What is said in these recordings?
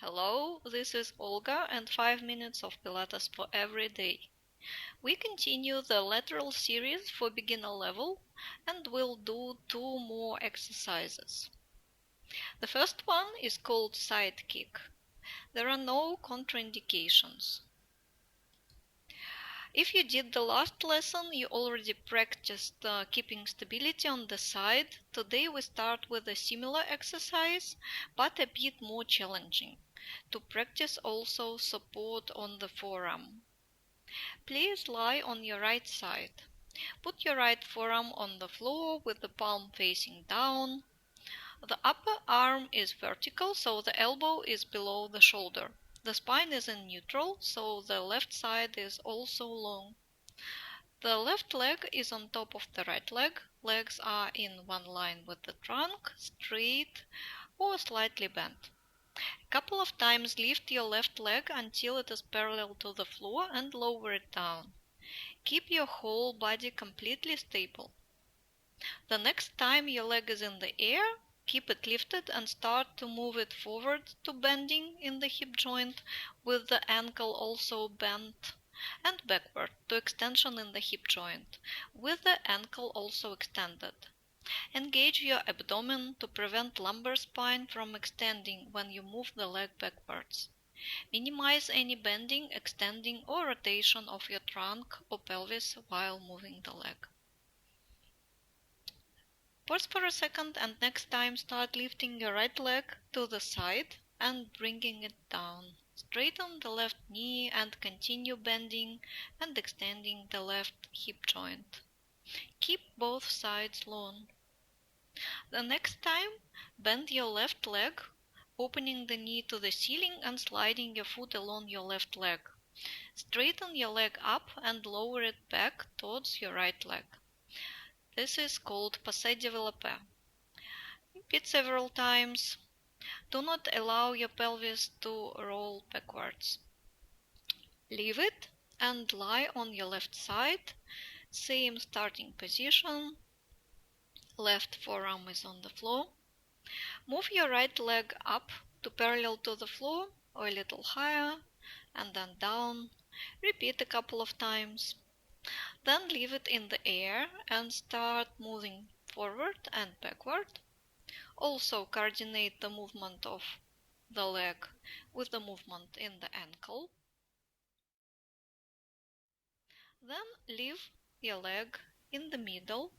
Hello, this is Olga and 5 minutes of Pilates for every day. We continue the lateral series for beginner level and we'll do 2 more exercises. The first one is called side kick. There are no contraindications. If you did the last lesson, you already practiced keeping stability on the side. Today we start with a similar exercise, but a bit more challenging, to practice also support on the forearm. Please lie on your right side. Put your right forearm on the floor with the palm facing down. The upper arm is vertical, so the elbow is below the shoulder. The spine is in neutral, so the left side is also long. The left leg is on top of the right leg. Legs are in one line with the trunk, straight or slightly bent. A couple of times lift your left leg until it is parallel to the floor and lower it down. Keep your whole body completely stable. The next time your leg is in the air, keep it lifted and start to move it forward to bending in the hip joint with the ankle also bent, and backward to extension in the hip joint with the ankle also extended. Engage your abdomen to prevent lumbar spine from extending when you move the leg backwards. Minimize any bending, extending or rotation of your trunk or pelvis while moving the leg. Pause for a second and next time start lifting your right leg to the side and bringing it down. Straighten the left knee and continue bending and extending the left hip joint. Keep both sides long. The next time, bend your left leg, opening the knee to the ceiling and sliding your foot along your left leg. Straighten your leg up and lower it back towards your right leg. This is called passe développé. Repeat several times. Do not allow your pelvis to roll backwards. Leave it and lie on your left side. Same starting position. Left forearm is on the floor. Move your right leg up to parallel to the floor or a little higher and then down. Repeat a couple of times. Then leave it in the air and start moving forward and backward. Also coordinate the movement of the leg with the movement in the ankle. Then leave your leg in the middle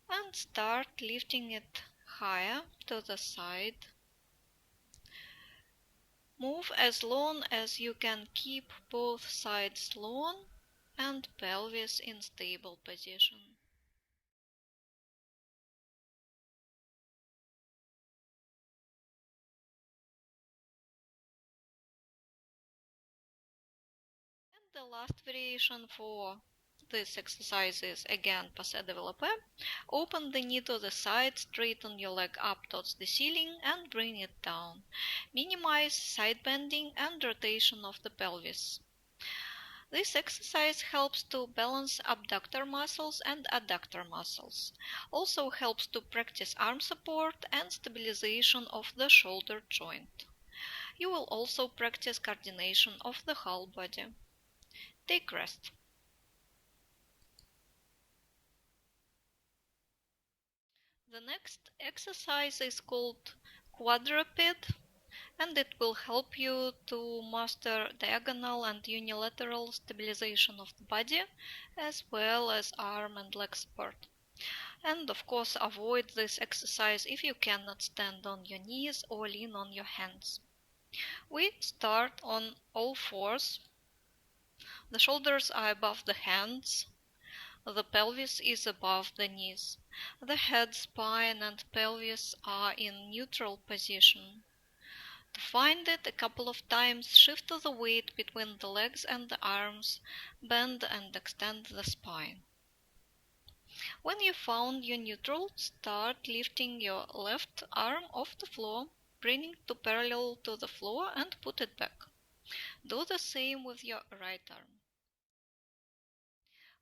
and start lifting it higher to the side. Move as long as you can, keep both sides long and pelvis in stable position. And the last variation for this exercise is again passe développé. Open the knee to the side, straighten your leg up towards the ceiling and bring it down. Minimize side bending and rotation of the pelvis. This exercise helps to balance abductor muscles and adductor muscles. Also helps to practice arm support and stabilization of the shoulder joint. You will also practice coordination of the whole body. Take rest. The next exercise is called quadruped, and it will help you to master diagonal and unilateral stabilization of the body, as well as arm and leg support. And of course, avoid this exercise if you cannot stand on your knees or lean on your hands. We start on all fours. The shoulders are above the hands. The pelvis is above the knees. The head, spine and pelvis are in neutral position. To find it a couple of times, shift the weight between the legs and the arms, bend and extend the spine. When you found your neutral, start lifting your left arm off the floor, bringing it to parallel to the floor and put it back. Do the same with your right arm.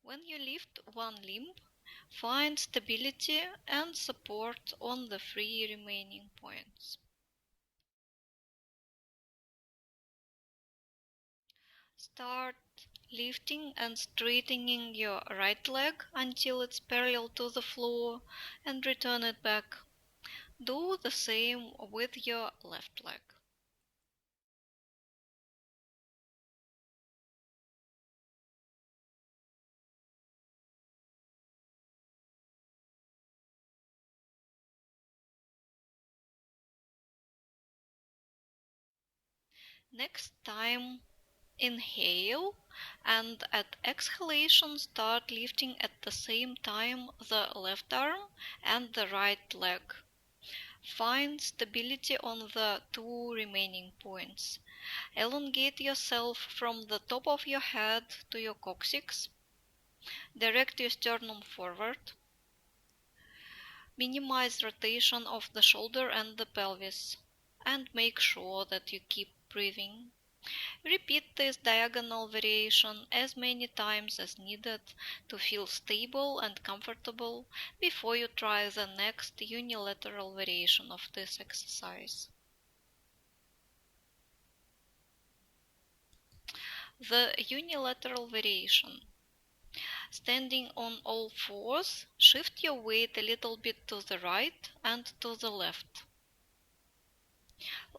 When you lift one limb, find stability and support on the 3 remaining points. Start lifting and straightening your right leg until it's parallel to the floor and return it back. Do the same with your left leg. Next time, inhale, and at exhalation start lifting at the same time the left arm and the right leg. Find stability on the two remaining points. Elongate yourself from the top of your head to your coccyx. Direct your sternum forward. Minimize rotation of the shoulder and the pelvis. And make sure that you keep breathing. Repeat this diagonal variation as many times as needed to feel stable and comfortable before you try the next unilateral variation of this exercise. The unilateral variation. Standing on all fours, shift your weight a little bit to the right and to the left.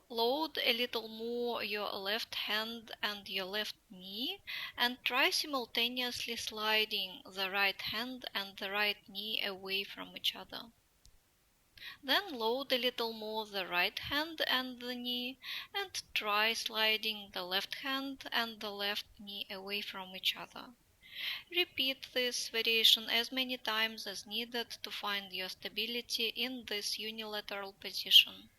Load a little more your left hand and your left knee and try simultaneously sliding the right hand and the right knee away from each other. Then load a little more the right hand and the knee and try sliding the left hand and the left knee away from each other. Repeat this variation as many times as needed to find your stability in this unilateral position.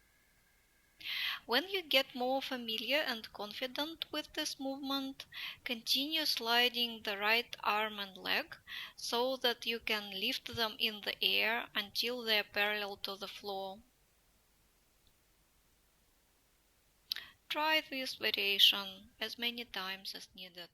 When you get more familiar and confident with this movement, continue sliding the right arm and leg so that you can lift them in the air until they are parallel to the floor. Try this variation as many times as needed.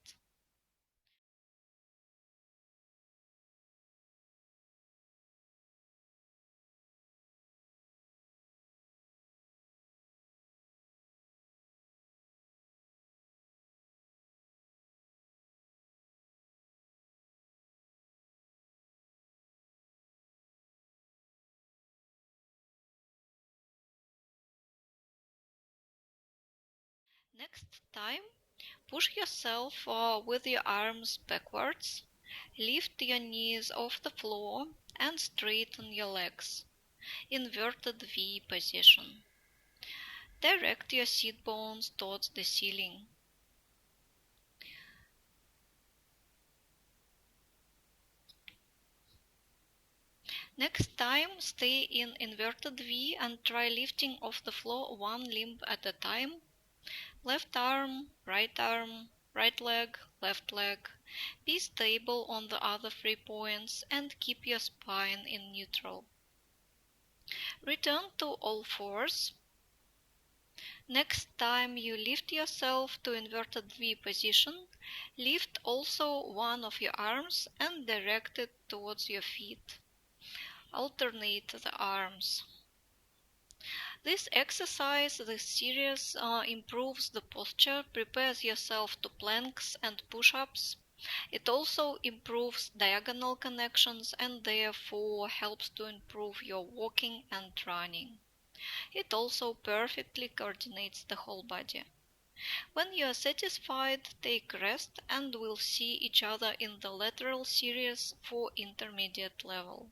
Next time, push yourself with your arms backwards, lift your knees off the floor and straighten your legs. Inverted V position. Direct your sit bones towards the ceiling. Next time, stay in inverted V and try lifting off the floor one limb at a time. Left arm, right leg, left leg. Be stable on the other 3 points and keep your spine in neutral. Return to all fours. Next time you lift yourself to inverted V position, lift also one of your arms and direct it towards your feet. Alternate the arms. This exercise, this series, improves the posture, prepares yourself to planks and push-ups. It also improves diagonal connections and therefore helps to improve your walking and running. It also perfectly coordinates the whole body. When you are satisfied, take rest and we'll see each other in the lateral series for intermediate level.